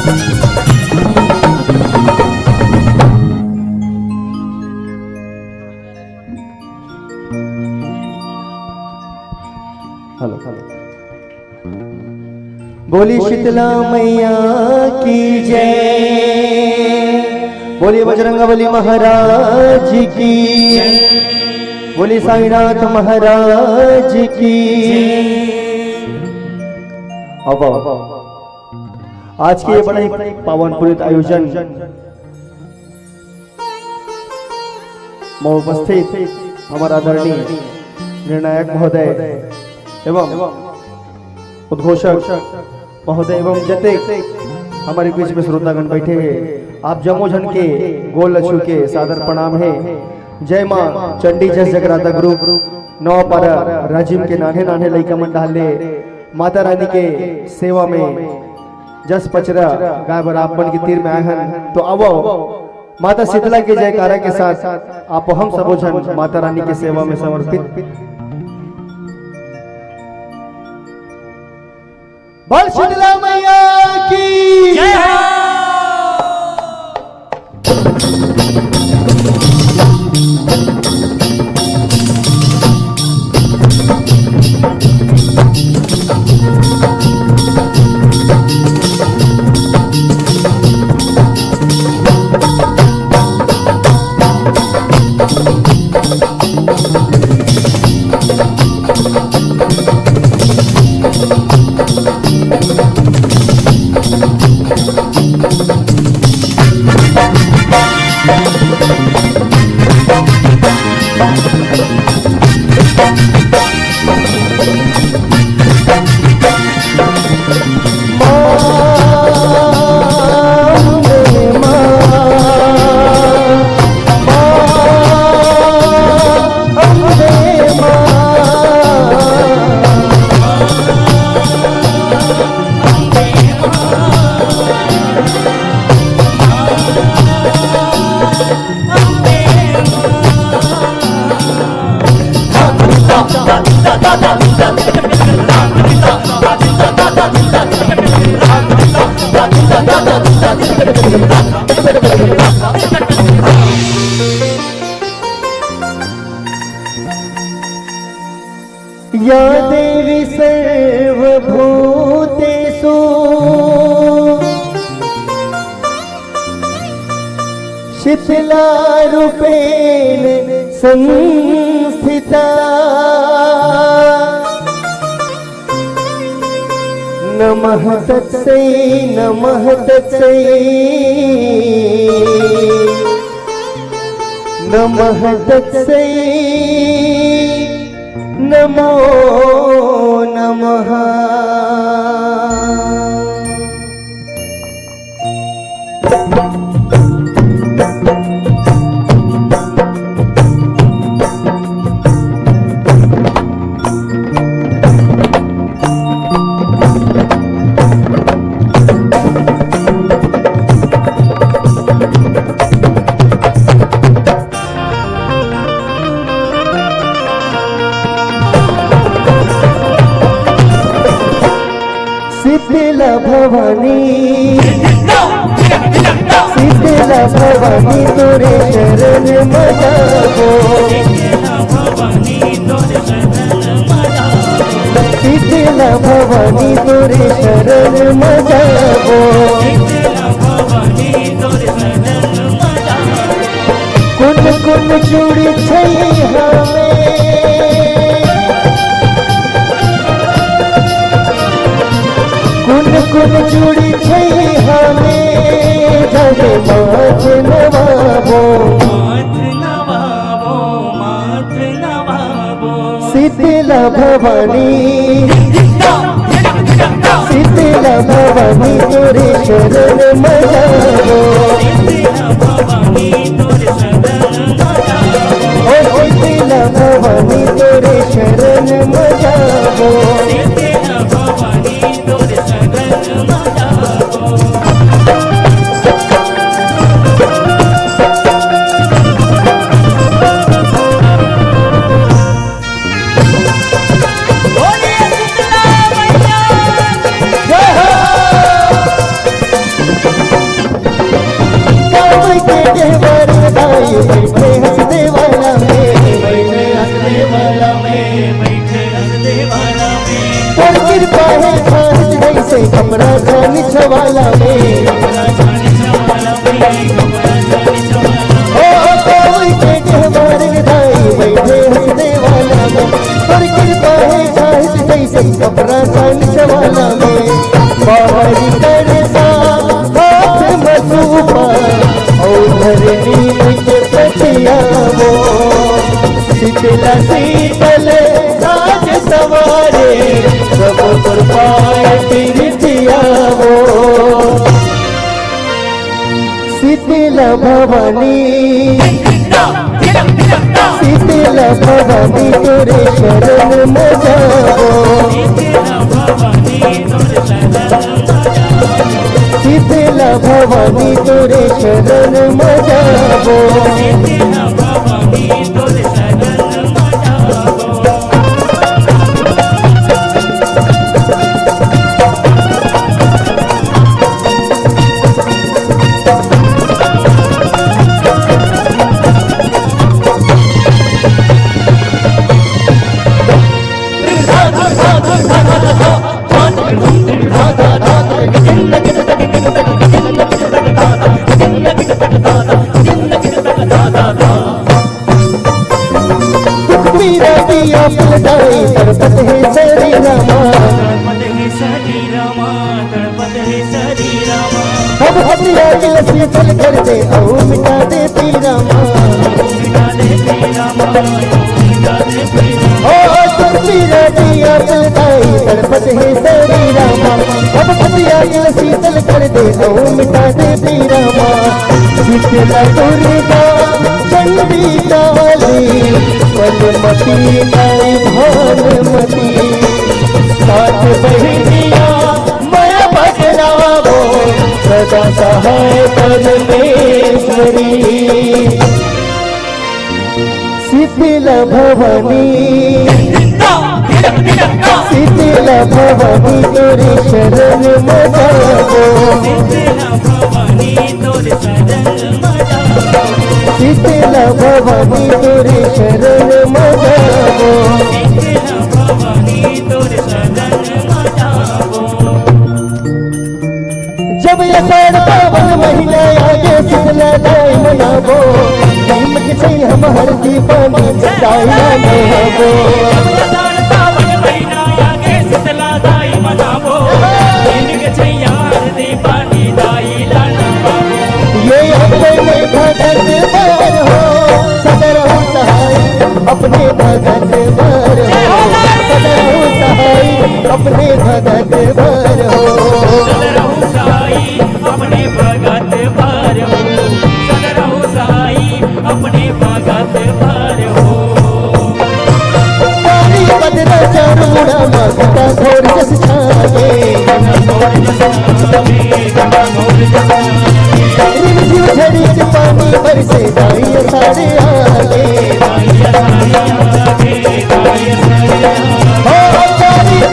Hello बोली शीतला मैया की जय, बोली बजरंगबली महाराज की, बोली साईनाथ महाराज की। अब आज के बड़ा ही पावन पुनीत आयोजन में उपस्थित हमारा आदरणीय निर्णायक महोदय एवं उद्घोषक महोदय एवं जते हमारे बीच में श्रोतागण बैठे हैं, आप जमो जन के गोल लछू के सादर प्रणाम है। जय मां चंडी जस जगराता ग्रुप नवापारा राजीव के नाने नाने लइका मन डाले माता रानी के सेवा में जस पचरा गाय बराबर के तीर में आए हैं। तो अब माता शीतला के जयकारा के साथ आप हम सबो जन माता रानी की सेवा में समर्पित। बोल शीतला मैया की जय। या देवी सर्वभूतेषु शीतला रूपेण संस्थिता, नमः तत्सै नमः तत्सै नमः तत्सै नमो नमः। शीतला भवानी शीतला भवानी तोरे शरण मजाबो, शीतला भवानी तोरे शरण मजाबो, कुन कुन चूड़ी छई हमें, कुन कुन चूड़ी छई हमें, धगे माथ नवाबो शीतला भवानी शीतला भवानी तोरे शरण मजाबो, ओ शीतला भवानी तोरे शरण मजाबो। बैठे हंसने वाला में, बैठे हंसने वाला में, बैठे हंसने वाला में। और कृपा है खास जैसे कपड़ा जान छवाला में, कपड़ा जाने छवाला में, कपड़ा जाने छवाला ओ कोई के हमारे विदाई बैठे हंसने वाला में। और कृपा है खास जैसे कपड़ा जान छवाला में, बाहरी करे सा हाथ मसूपा और धरनी के पतिया वो, शीतला शीतल राज सवारे सब पर पाए तिरछिया वो। शीतला भवानी, शीतला भवानी तोरे शरण में जाओ, शीतला भवानी तोरे शरण में जाओ। पलटाई तड़पत है सरी रामा, अब हथिया के लसी चल कर दे और मिटा दे पीरा माँ। ओ पीरा दिया पलटाई तड़पत है सरी रामा, अब हथिया के लसी चल कर दे और मिटा दे पीरा माँ। शीतला दुर्गा चंडी काली पद्मती नाई भानुमती, साथ बहनिया मैं बदलावो सदा सहाय परमेश्वरी। शीतला भवानी, शीतला भवानी तोरे शरण में जाओ, शीतला भवानी तोरे शरण में जाओ। जब अषाढ़ पावन महीना आगे शीतला दाई मनाबो, नीमक छै हम हरदी पानी दाई मनाबो। ये अपने भगत बार हो सदर सहाय, अपने भगत बार हो सदर सहाय, अपने भगत बार हो, अपने भगत बार हो, सदरहु सहाई अपने भगत बार हो। पानी बदला चार मुड़ा माता घोर जस छाए, रिमझिम झड़ी के पानी बरसे दाई सारे आगे, पानी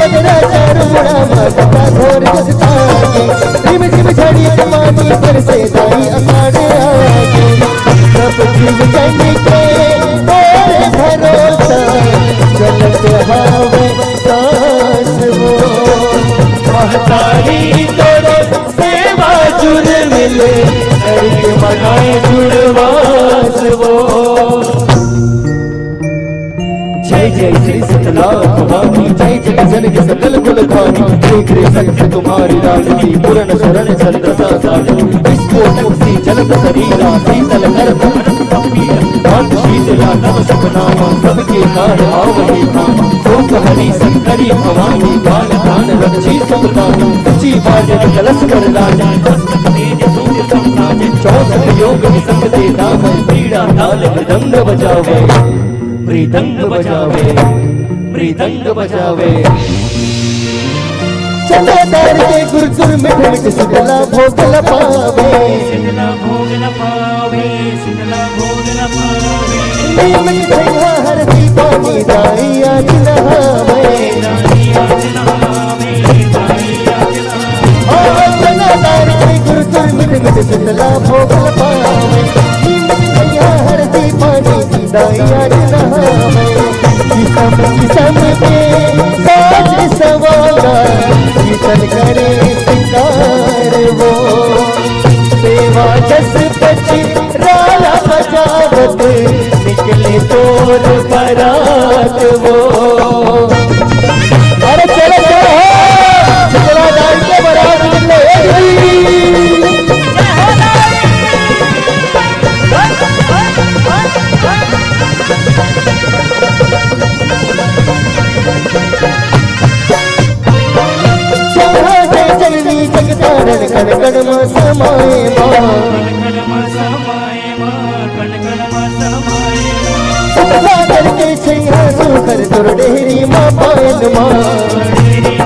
बदला चार मुड़ा माता घोर जस छाए, रिमझिम झड़ी के पानी बरसे दाई सारे आगे। सब जीव जन के तेरे भरोसा चलत हावे सांस वो, महतारी तोरे सेवा जुड़ मिले करके मनाए जुड़वास वो। जय जय श्री सतनाम भवानी, जय जय जन के सकल कुल खानी, देख रे सकते तुम्हारी राजनी, पूर्ण शरण चंद्रसा साजनी। विस्फोटक सी जलत शरीरा शीतल कर शीतला नव सुखनामा, सबके कार आवही खान, शोक हरी संकरी भवानी, काल दान रक्षी सुखदानी, सची बाजन कलश कर लाजा, चौसठ योग निसंग दे दामन, पीड़ा ताल मृदंग बजावे, मृदंग बजावे, मृदंग बजावे। चंद्रदार के गुरगुर में ढलक शीतला भोग न पावे, शीतला भोग न पावे, शीतला भोग न पावे। नीमक छैया हरदी पानी दाई आज नहावे, दाई आज नहावे, दाई आज नहावे। चंद्रदार के गुरगुर में ढलक शीतला भोग न पावे, नीमक छैया हरदी खुदाइया नहावे किस्म किस्म के साज सवारा कीर्तन करे सिंगार वो सेवा जस बची राला बजावत निकले तोर बरात वो। अरे चलो चलो दाई के बरात निकले जननी जगतारण कण कण में समाए सागर के छैया सुकर तुर डेहरी माँ पायल माँ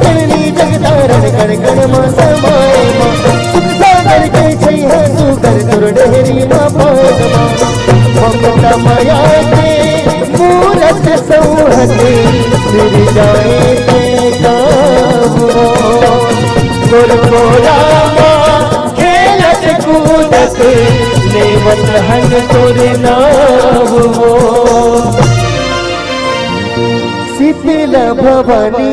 जननी जगतारण कण कण में समाए माँ सागर के छैया सुकर तुर डेहरी माँ पायल माँ ममता माया के मूरत सौहत मिल जाए गुरगोरा खेलत कूदत लेवत हन तोरे नाम वो शीतल भवानी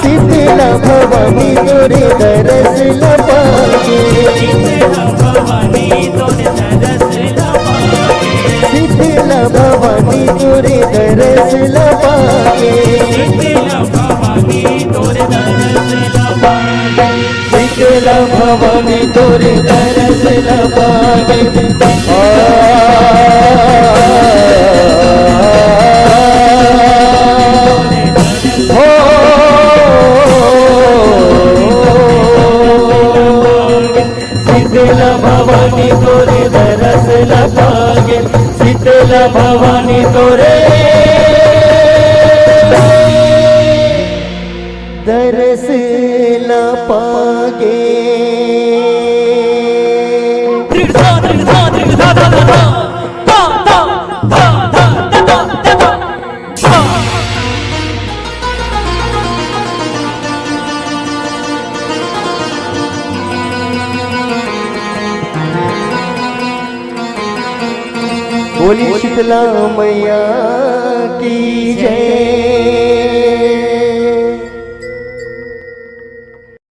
शीतल भवानी तोरे दरस लपाके शीतल भवानी तोरे दरस लपाके शीतल भवानी तोरे दरस लपाके शीतल भवानी तोरे दरस लपागे शीतल भवानी तोरे दरस लपागे। बोली शीतला मैया की जय।